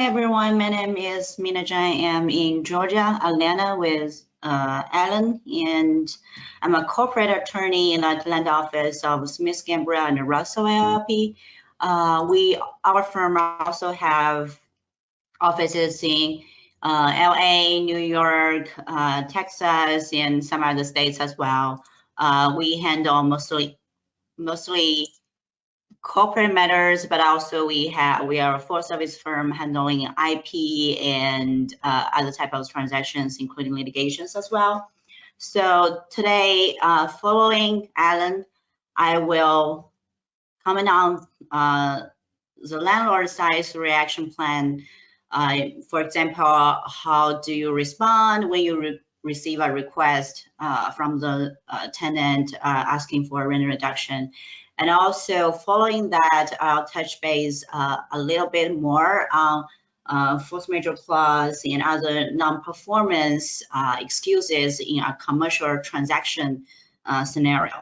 everyone, my name is Mina Zhan. I'm in Georgia, Atlanta with Alan, and I'm a corporate attorney in the Atlanta office of Smith Gambrell Russell LLP. Our firm also have offices in LA, New York, Texas, and some other states as well. We handle mostly corporate matters, but also we are a full service firm handling IP and other type of transactions, including litigations as well. So today, following Alan, I will comment on the landlord side reaction plan. For example, how do you respond when you receive a request from the tenant asking for a rent reduction? And also following that, I'll touch base a little bit more on force majeure clause and other non-performance excuses in a commercial transaction scenario.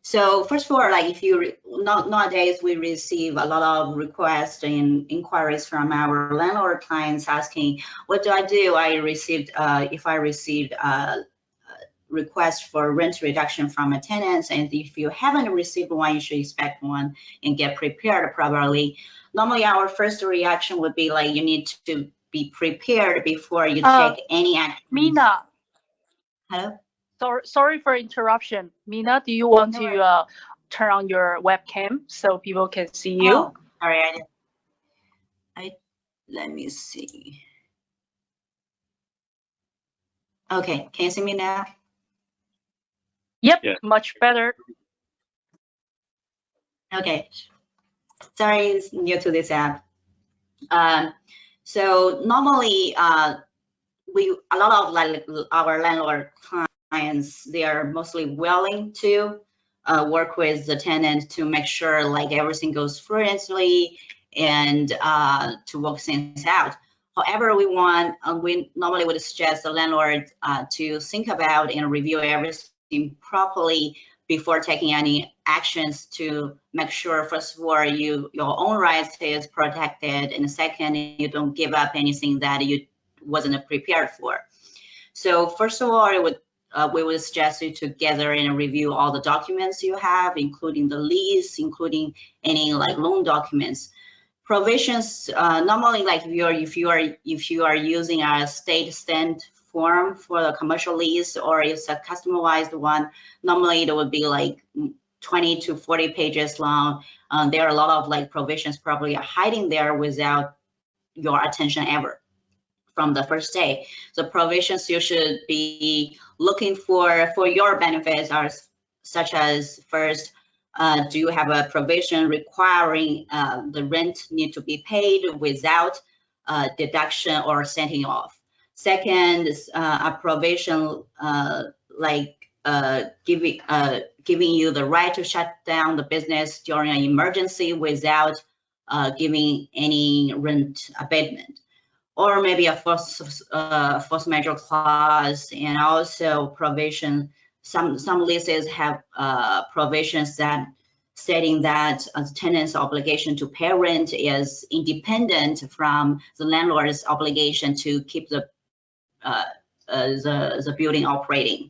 So first of all, like nowadays we receive a lot of requests and inquiries from our landlord clients asking, what do I do? If I received a request for rent reduction from a tenant, and if you haven't received one, you should expect one and get prepared properly. Normally, our first reaction would be like, you need to be prepared before you take any action. Mina. Hello? Sorry for interruption. Mina, do you want to turn on your webcam so people can see you? Oh, sorry, let me see. Okay, can you see me now? Yep, yeah. Much better. Okay, sorry, it's new to this app. So normally, a lot of like our landlord clients, they are mostly willing to work with the tenant to make sure like everything goes fluently and to work things out. However, we normally would suggest the landlord to think about and review everything properly before taking any actions to make sure, first of all, your own rights is protected, and second, you don't give up anything that you wasn't prepared for. So first of all, we would suggest you to gather and review all the documents you have, including the lease, including any like loan documents. Provisions, normally, like if you are using a state stamped form for the commercial lease, or it's a customized one, normally it would be like 20 to 40 pages long. There are a lot of like provisions probably hiding there without your attention ever from the first day. The provisions you should be looking for your benefits are such as, first, do you have a provision requiring the rent need to be paid without deduction or setting off? Second, a provision giving you the right to shut down the business during an emergency without giving any rent abatement, or maybe a force majeure clause, and also provision. Some leases have provisions that stating that a tenant's obligation to pay rent is independent from the landlord's obligation to keep the building operating.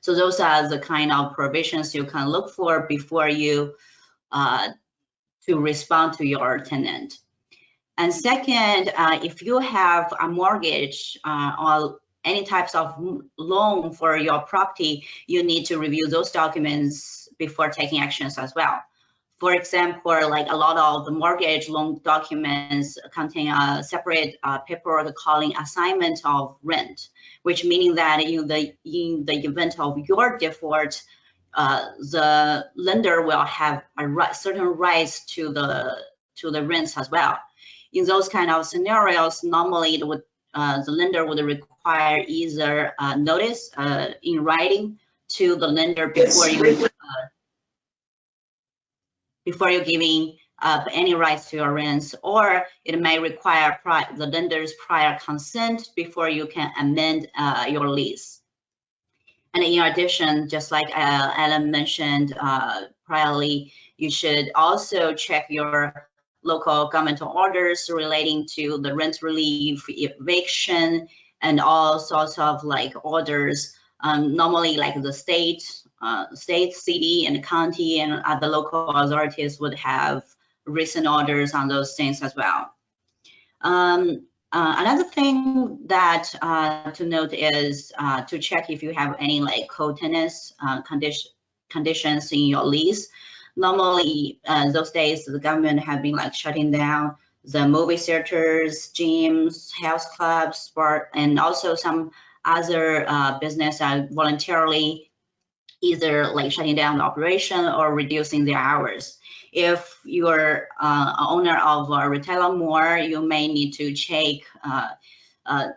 So those are the kind of provisions you can look for before you to respond to your tenant. And second, if you have a mortgage or any types of loan for your property, you need to review those documents before taking actions as well. For example, like a lot of the mortgage loan documents contain a separate paperwork calling assignment of rent, which meaning that in the event of your default, the lender will have certain rights to the rents as well. In those kind of scenarios, normally it would the lender would require either notice in writing to the lender before you're giving any rights to your rents, or it may require the lender's prior consent before you can amend your lease. And in addition, just like Alan mentioned, priorly. You should also check your local governmental orders relating to the rent relief, eviction, and all sorts of like orders. Normally, like the state, city, and county, and other local authorities would have recent orders on those things as well. Another thing that to note is to check if you have any like co-tenants conditions in your lease. Normally, those days the government have been like shutting down the movie theaters, gyms, health clubs, sport, and also some other business are voluntarily either like shutting down the operation or reducing their hours. If you're an owner of a retailer mall, you may need to check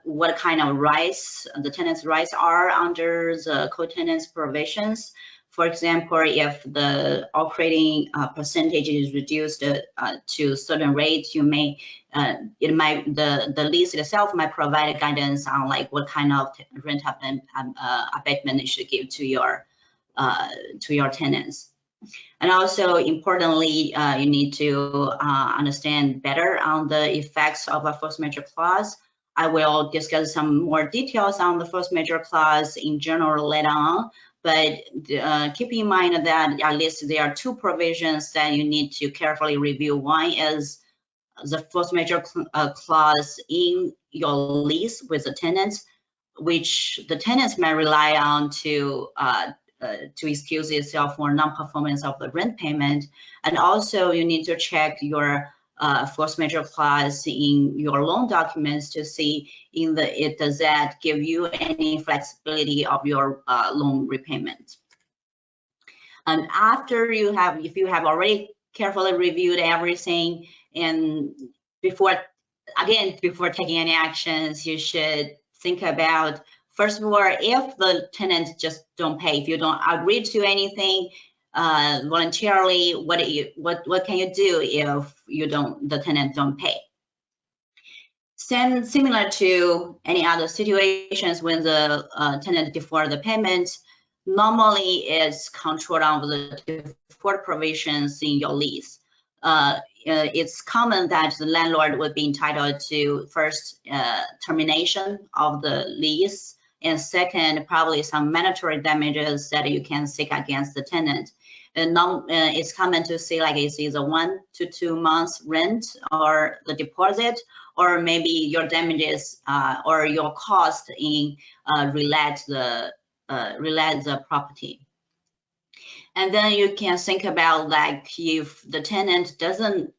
what kind of rights the tenant's rights are under the co-tenants provisions. For example, if the operating percentage is reduced to a certain rate, you may the lease itself might provide guidance on like what kind of rent abatement you should give to your tenants. And also importantly, you need to understand better on the effects of a force majeure clause. I will discuss some more details on the force majeure clause in general later on, but keep in mind that at least there are two provisions that you need to carefully review. One is the force majeure clause in your lease with the tenants, which the tenants may rely on to excuse itself for non-performance of the rent payment. And also you need to check your force majeure clause in your loan documents to see does that give you any flexibility of your loan repayment. And after if you have already carefully reviewed everything, and before taking any actions, you should think about, first of all, if the tenants just don't pay, if you don't agree to anything voluntarily, what can you do if the tenant don't pay? Similar to any other situations when the tenant defer the payment, normally it's controlled under the default provisions in your lease. It's common that the landlord would be entitled to first termination of the lease, and second, probably some monetary damages that you can seek against the tenant. And it's common to see like it's either 1 to 2 months rent or the deposit, or maybe your damages or your cost in relate the property. And then you can think about like if the tenant doesn't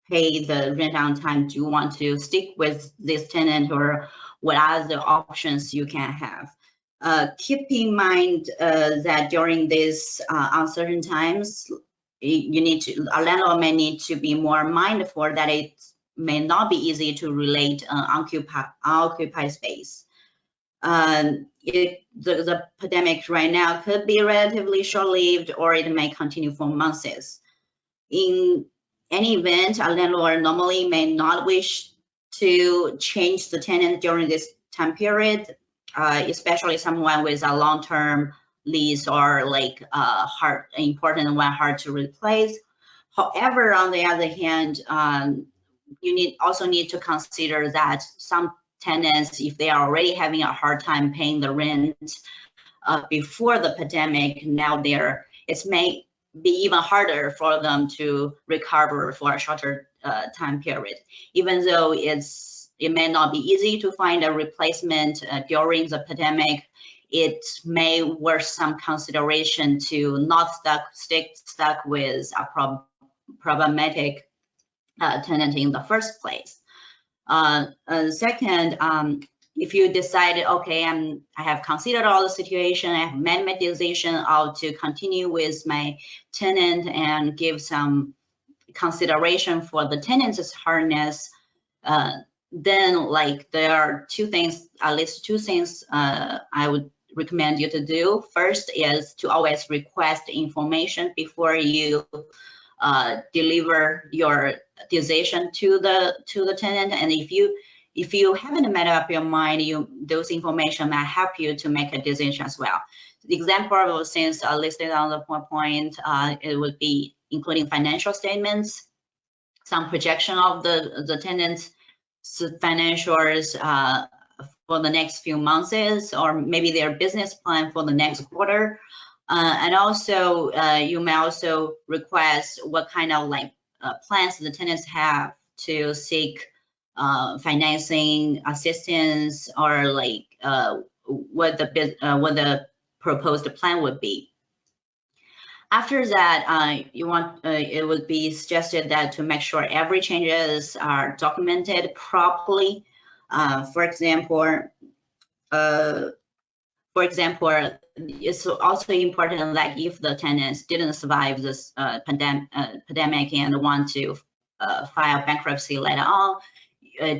pay the rent on time, do you want to stick with this tenant, or what are the options you can have? Keep in mind that during these uncertain times, a landlord may need to be more mindful that it may not be easy to relate unoccupied space. The pandemic right now could be relatively short-lived, or it may continue for months. In any event, a landlord normally may not wish to change the tenant during this time period, especially someone with a long-term lease or like important one hard to replace. However, on the other hand, you also need to consider that some tenants, if they are already having a hard time paying the rent before the pandemic, now it may be even harder for them to recover for a shorter time period. Even though it may not be easy to find a replacement during the pandemic, it may worth some consideration to not stick with a problematic tenant in the first place. Second, if you decide, okay, I have considered all the situation, I have made my decision to continue with my tenant and give some consideration for the tenant's hardness, then like there are at least two things I would recommend you to do. First is to always request information before you deliver your decision to the tenant, and if you haven't made up your mind, those information might help you to make a decision as well. example, since listed on the point, it would be including financial statements, some projection of the tenants' financials for the next few months, or maybe their business plan for the next quarter. And also, you may also request what kind of plans the tenants have to seek financing assistance, or what the proposed plan would be. After that, it would be suggested that to make sure every changes are documented properly. For example, it's also important that if the tenants didn't survive this pandemic and want to file bankruptcy later on,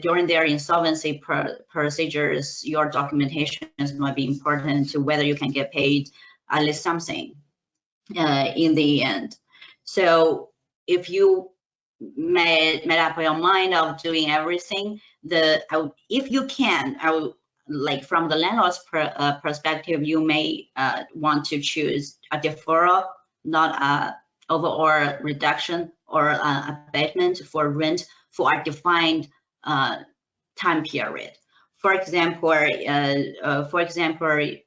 during their insolvency procedures, your documentation might be important to whether you can get paid at least something in the end. So if you made up your mind of doing everything, if you can, from the landlord's perspective, you may want to choose a deferral, not a overall reduction or abatement for rent for a defined time period. For example,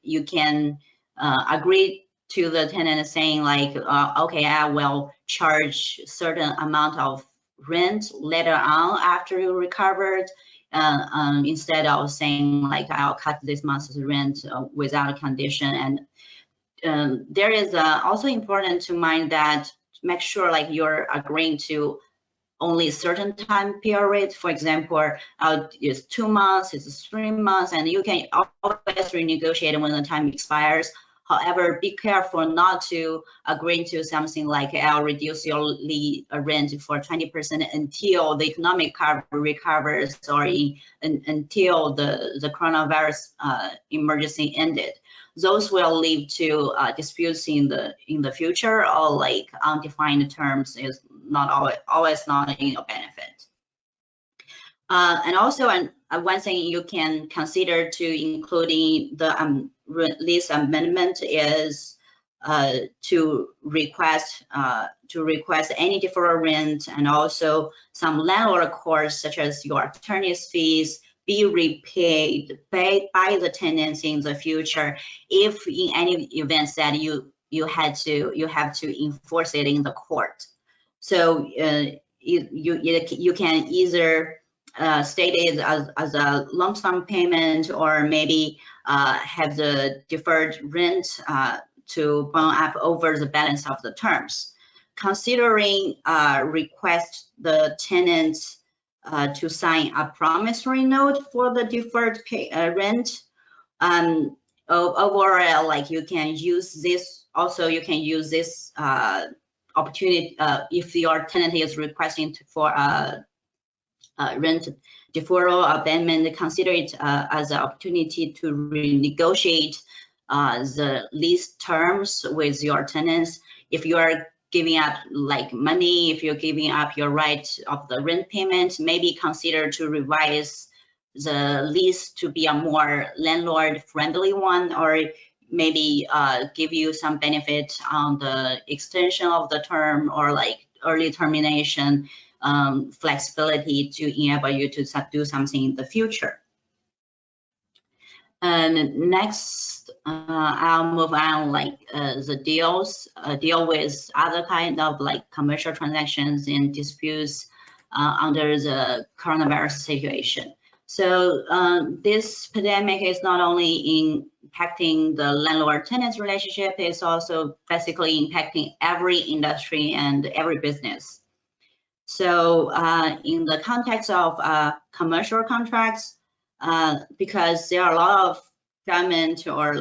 you can agree to the tenant saying okay, I will charge certain amount of rent later on after you recovered, instead of saying I'll cut this month's rent without a condition. And there is also important to mind that make sure you're agreeing to only certain time periods. For example, it's 2 months, it's 3 months, and you can always renegotiate when the time expires. However, be careful not to agree to something like I'll reduce your rent for 20% until the economic recovers, or until the coronavirus emergency ended. Those will lead to disputes in the future, or undefined terms is not always not in your benefit. And also, one thing you can consider to including the lease amendment is to request any deferral rent, and also some landlord costs such as your attorney's fees be repaid by the tenants in the future if in any events that you have to enforce it in the court. So you can either state it as a lump sum payment, or maybe have the deferred rent to bond up over the balance of the terms. Considering request the tenants to sign a promissory note for the deferred rent. Overall, you can use this. Also, you can use this opportunity if your tenant is requesting for rent deferral abandonment. Consider it as an opportunity to renegotiate the lease terms with your tenants. If you are giving up money, if you're giving up your right of the rent payment, maybe consider to revise the lease to be a more landlord friendly one, or maybe give you some benefit on the extension of the term, or early termination flexibility to enable you to do something in the future. And next, I'll move on the deal with other kind of commercial transactions and disputes under the coronavirus situation. So this pandemic is not only impacting the landlord-tenant relationship, it's also basically impacting every industry and every business. So in the context of commercial contracts, because there are a lot of government or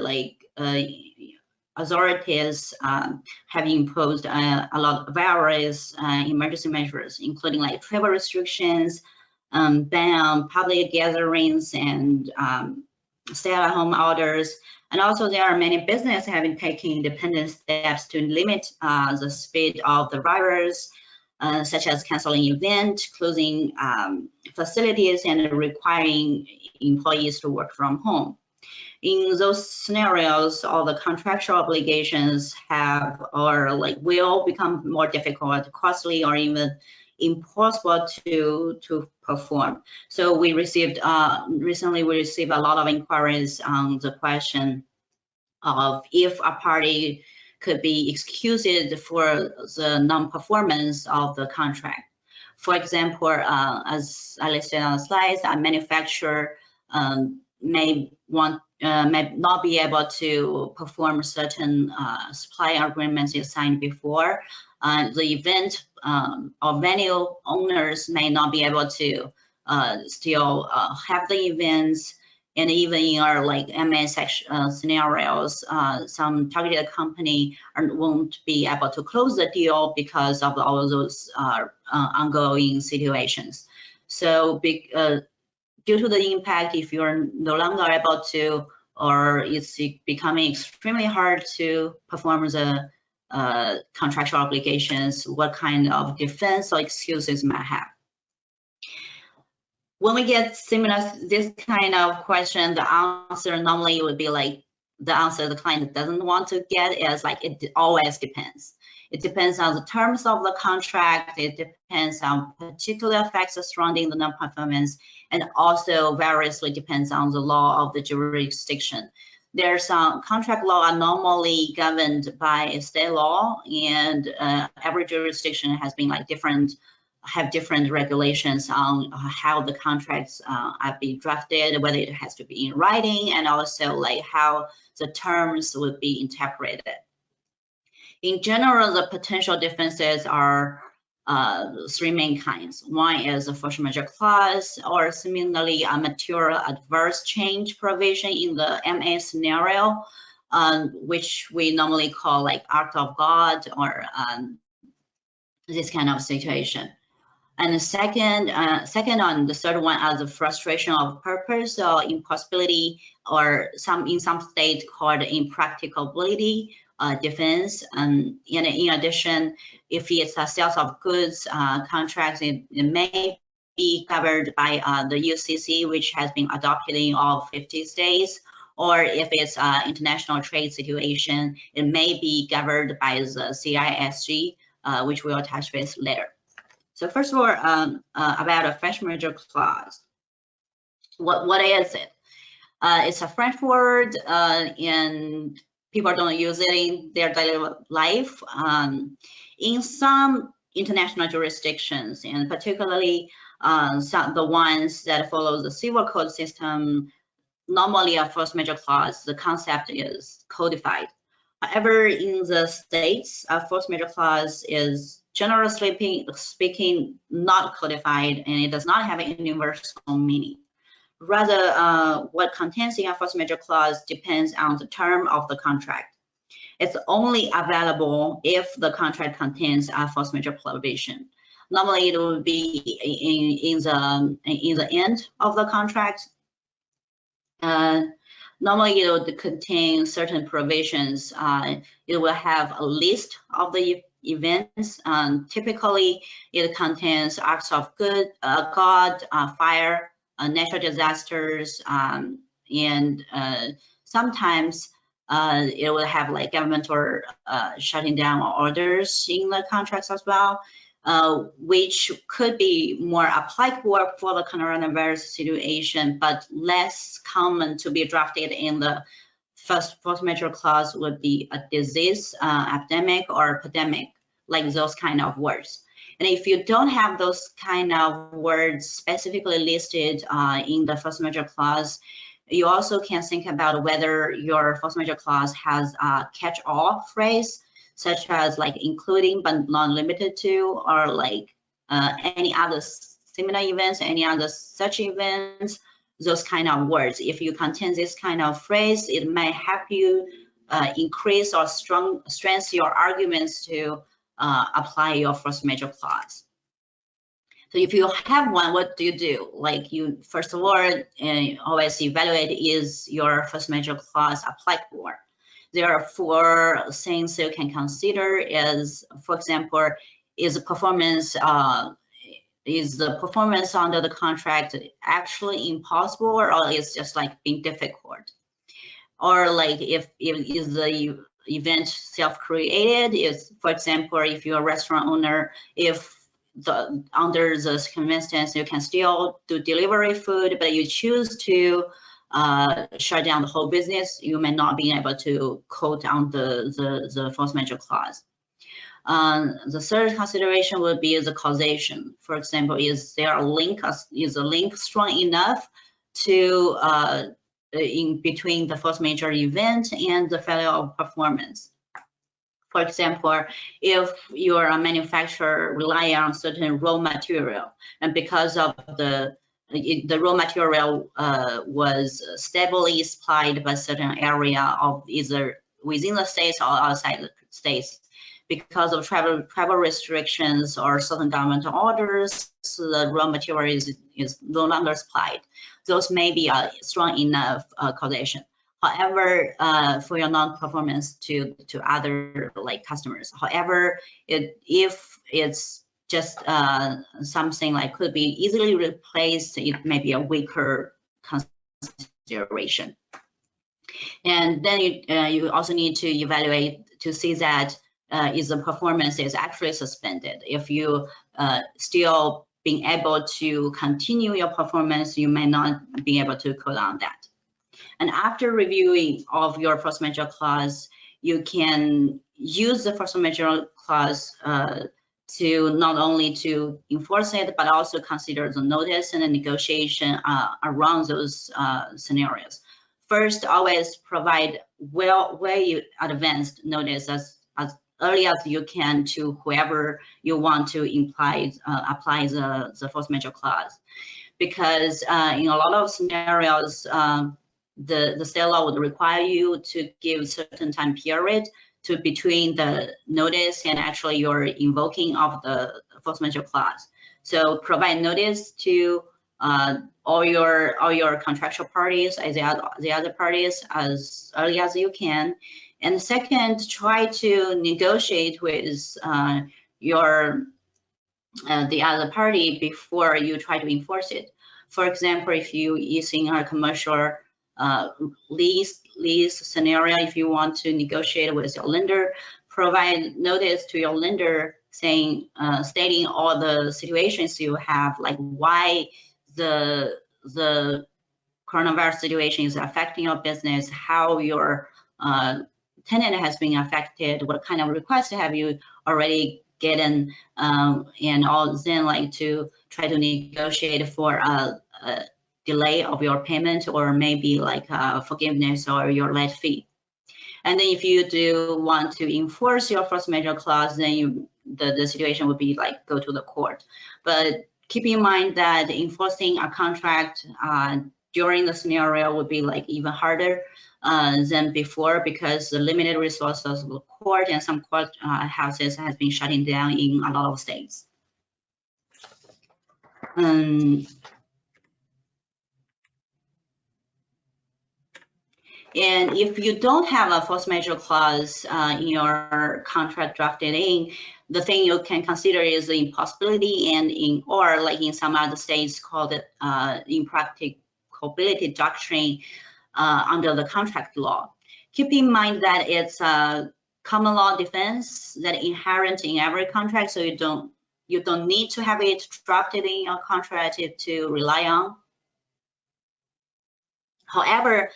authorities have imposed a lot of various emergency measures, including travel restrictions, ban on public gatherings, and stay-at-home orders. And also there are many businesses having taken independent steps to limit the spread of the virus, such as canceling events, closing facilities, and requiring employees to work from home. In those scenarios, all the contractual obligations have or like will become more difficult, costly, or even impossible to perform. So we received recently we received a lot of inquiries on the question of if a party could be excused for the non-performance of the contract. For example, as I listed on the slides, a manufacturer may not be able to perform certain supply agreements you signed before. The event or venue owners may not be able to still have the events. And even in our like MA scenarios, some targeted company won't be able to close the deal because of all of those ongoing situations. So due to the impact, if you're no longer able to, or it's becoming extremely hard to perform the contractual obligations, what kind of defense or excuses might have? When we get similar this kind of question, the answer normally would be like the answer the client doesn't want to get is like it always depends. It depends on the terms of the contract. It depends on particular facts surrounding the non-performance, and also variously depends on the law of the jurisdiction. There's some contract law are normally governed by state law, and every jurisdiction has been like have different regulations on how the contracts are being drafted, whether it has to be in writing, and also like how the terms would be interpreted. In general, the potential defenses are three main kinds. One is a force majeure clause, or similarly a material adverse change provision in the MA scenario, which we normally call like act of God, or this kind of situation. And the second on the third one are the frustration of purpose or impossibility, or in some states called impracticability defense. And in addition, if it's a sales of goods contracts, it may be covered by the UCC, which has been adopted in all 50 states. Or if it's an international trade situation, it may be governed by the CISG, which we'll touch base later. So first of all, about a force majeure clause. What is it? It's a French word, and people don't use it in their daily life. In some international jurisdictions, and particularly the ones that follow the civil code system, normally a force majeure clause, the concept is codified. However, in the States, a force majeure clause is generally speaking not codified, and it does not have a universal meaning. Rather, what contains in a force majeure clause depends on the term of the contract. It's only available if the contract contains a force majeure provision. Normally, it will be in the end of the contract. Normally, it will contain certain provisions. It will have a list of the events. Typically, it contains acts of God, fire, natural disasters, and sometimes it will have like government or shutting down orders in the contracts as well, which could be more applicable for the coronavirus situation, but less common to be drafted in the force majeure clause would be a disease, epidemic, or pandemic, like those kind of words. And if you don't have those kind of words specifically listed in the force majeure clause, you also can think about whether your force majeure clause has a catch-all phrase, such as like including but not limited to, or like any other similar events, any other such events, those kind of words. If you contain this kind of phrase, it may help you increase or strengthen your arguments to apply your force majeure clause. So if you have one, what do you do? Like you, first of all, always evaluate, is your force majeure clause applicable? There are four things you can consider. Is, for example, is the performance under the contract actually impossible, or is just like being difficult? or like if is the event self-created, is, for example, if you're a restaurant owner, if under the circumstance you can still do delivery food, but you choose to shut down the whole business, you may not be able to quote on the force majeure clause. The third consideration would be the causation. For example, is there a link? Is the link strong enough to in between the force majeure event and the failure of performance? For example, if you're a manufacturer relying on certain raw material, and because of the raw material was stably supplied by certain area of either within the states or outside the states, because of travel restrictions or certain governmental orders, the raw material is no longer supplied. Those may be a strong enough causation. However, for your non-performance to other like customers. However, if it's just something like could be easily replaced, it may be a weaker consideration. And then you also need to evaluate to see that is the performance is actually suspended. If you still being able to continue your performance, you may not be able to quote on that. And after reviewing of your force majeure clause, you can use the force majeure clause to not only to enforce it, but also consider the notice and the negotiation around those scenarios. First, always provide way advanced notice as early as you can to whoever you want to apply the force majeure clause, because in a lot of scenarios, the state law would require you to give certain time period to between the notice and actually your invoking of the force majeure clause. So provide notice to all your contractual parties, the other parties, as early as you can. And second, try to negotiate with the other party before you try to enforce it. For example, if you using a commercial lease scenario, if you want to negotiate with your lender, provide notice to your lender saying, stating all the situations you have, like why the coronavirus situation is affecting your business, how your tenant has been affected, what kind of requests have you already gotten, and all, then like to try to negotiate for a delay of your payment, or maybe like forgiveness or your late fee. And then if you do want to enforce your force majeure clause, then the situation would be like go to the court. But keep in mind that enforcing a contract during the scenario would be like even harder than before, because the limited resources of the court and some court houses has been shutting down in a lot of states. And if you don't have a force majeure clause in your contract drafted in, the thing you can consider is the impossibility or like in some other states called it impracticability doctrine under the contract law. Keep in mind that it's a common law defense that inherent in every contract, so you don't need to have it drafted in your contract to rely on. However,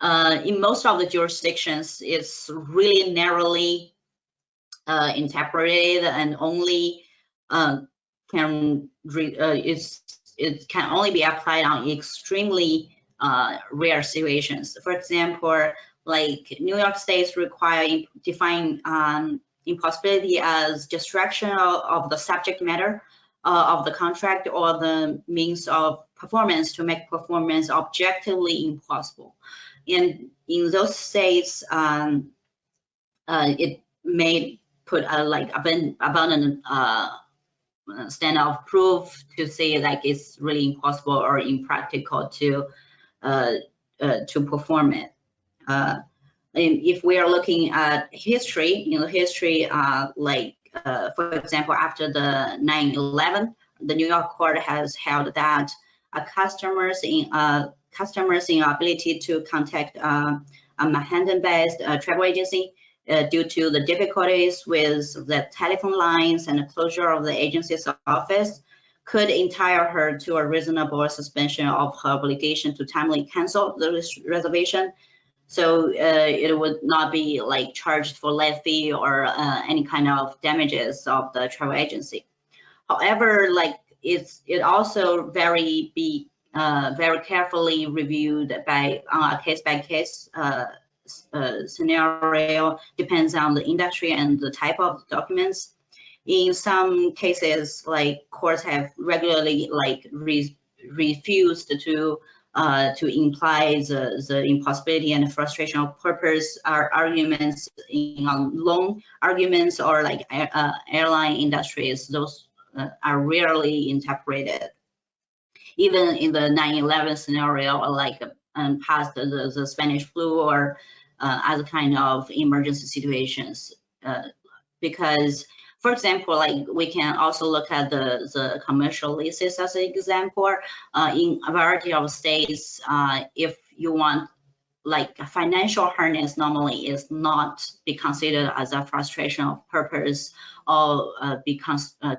in most of the jurisdictions, it's really narrowly interpreted and only it can only be applied on extremely rare situations. For example, like New York State's define impossibility as distraction of the subject matter of the contract or the means of performance to make performance objectively impossible. And in those states, it may put like abundant standard of proof to say like it's really impossible or impractical to perform it. And if we are looking at history, in the history, for example, after the 9/11, the New York court has held that customers' inability to contact a Manhattan-based travel agency. Due to the difficulties with the telephone lines and the closure of the agency's office, could entitle her to a reasonable suspension of her obligation to timely cancel the reservation. So it would not be like charged for late fee or any kind of damages of the travel agency. However, like it also very carefully reviewed by a case-by-case scenario, depends on the industry and the type of documents. In some cases, like courts have regularly like refused to imply the impossibility and frustration of purpose arguments in loan arguments, or like airline industries. Those are rarely interpreted. Even in the 9/11 scenario, or like past the Spanish flu or other kind of emergency situations, because, for example, like we can also look at the commercial leases as an example. In a variety of states, if you want, like financial hardness normally is not be considered as a frustration of purpose, or be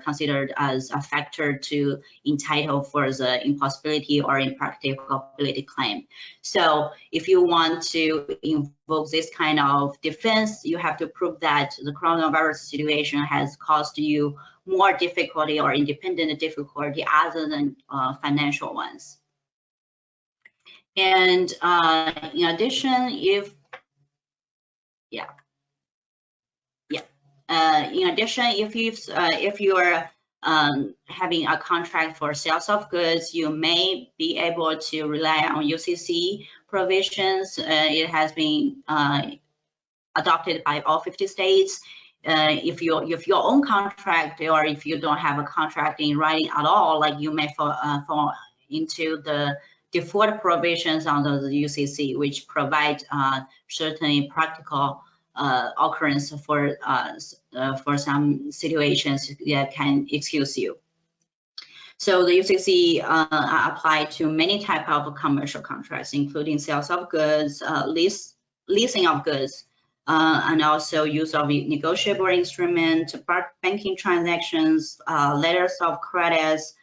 considered as a factor to entitle for the impossibility or impracticability claim. So if you want to invoke this kind of defense, you have to prove that the coronavirus situation has caused you more difficulty or independent difficulty other than financial ones. And in addition, if you're having a contract for sales of goods, you may be able to rely on UCC provisions. It has been adopted by all 50 states. If your own contract, or if you don't have a contract in writing at all, like you may fall into the default provisions under the UCC, which provide certain practical occurrence for some situations that can excuse you. So the UCC apply to many types of commercial contracts, including sales of goods, leasing of goods, and also use of negotiable instrument, banking transactions, letters of credits,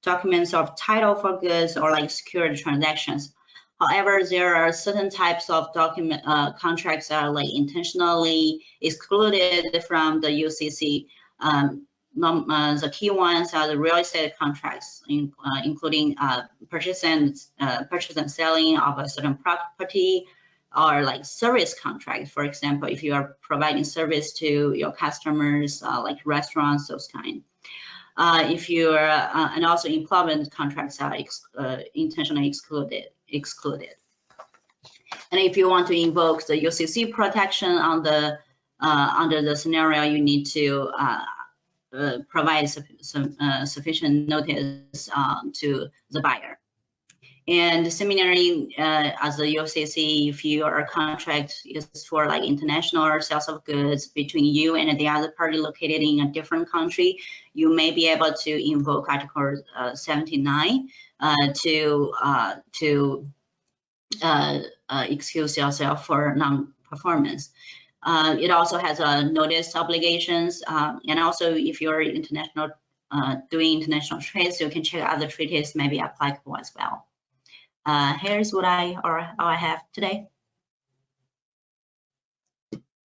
documents of title for goods, or like security transactions. However, there are certain types of document contracts that are like intentionally excluded from the UCC. The key ones are the real estate contracts, including purchase and selling of a certain property, or like service contract. For example, if you are providing service to your customers, like restaurants, those kind. If you're and also employment contracts are intentionally excluded. And if you want to invoke the UCC protection on the under the scenario, you need to provide sufficient notice to the buyer. And similarly, as the UCC, if your contract is for like international sales of goods between you and the other party located in a different country, you may be able to invoke Article 79 to excuse yourself for non-performance. It also has notice obligations, and also if you're international doing international trades, you can check other treaties may be applicable as well. Here's what I have today.